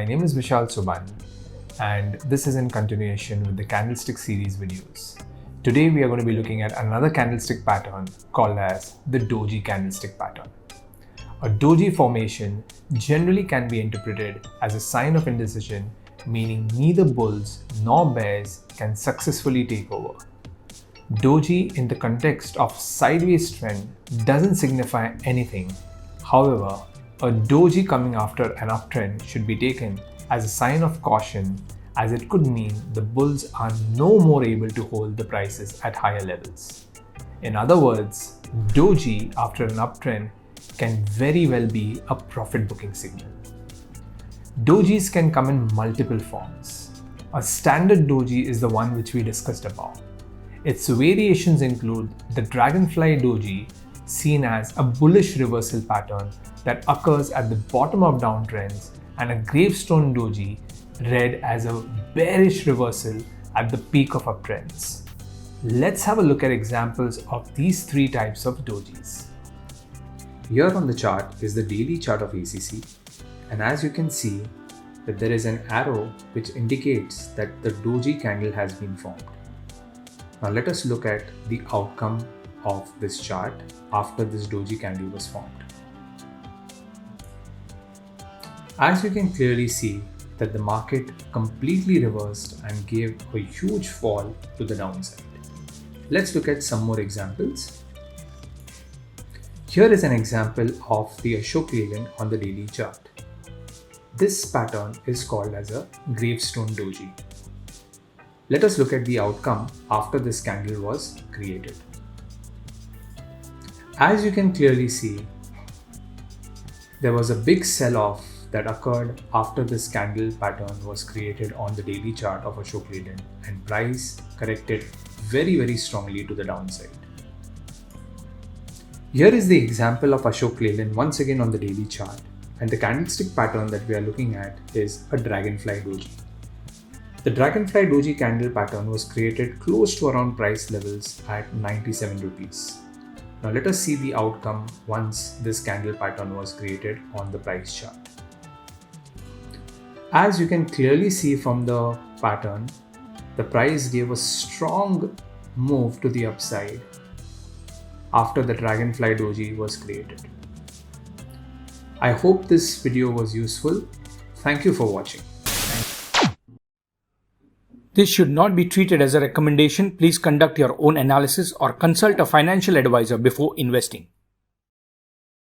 my name is Vishal Subban, and this is in continuation with the Candlestick series videos. Today we are going to be looking at another candlestick pattern called as the Doji Candlestick pattern. A Doji formation generally can be interpreted as a sign of indecision, meaning neither bulls nor bears can successfully take over. Doji in the context of sideways trend doesn't signify anything. However, a doji coming after an uptrend should be taken as a sign of caution, as it could mean the bulls are no more able to hold the prices at higher levels. In other words, doji after an uptrend can very well be a profit booking signal. Dojis can come in multiple forms. A standard doji is the one which we discussed above. Its variations include the dragonfly doji, seen as a bullish reversal pattern that occurs at the bottom of downtrends, and a gravestone doji read as a bearish reversal at the peak of uptrends. Let's have a look at examples of these three types of dojis. Here on the chart is the daily chart of ACC, and as you can see that there is an arrow which indicates that the doji candle has been formed. Now let us look at the outcome of this chart after this doji candle was formed. As you can clearly see that the market completely reversed and gave a huge fall to the downside. Let's look at some more examples. Here is an example of the Ashok Leyland on the daily chart. This pattern is called as a gravestone doji. Let us look at the outcome after this candle was created. As you can clearly see, there was a big sell-off that occurred after this candle pattern was created on the daily chart of Ashok Leyland, and price corrected very strongly to the downside. Here is the example of Ashok Leyland once again on the daily chart, and the candlestick pattern that we are looking at is a dragonfly doji. The dragonfly doji candle pattern was created close to around price levels at 97 rupees. Now let us see the outcome once this candle pattern was created on the price chart. As you can clearly see from the pattern, the price gave a strong move to the upside after the dragonfly doji was created. I hope this video was useful. Thank you for watching. This should not be treated as a recommendation. Please conduct your own analysis or consult a financial advisor before investing.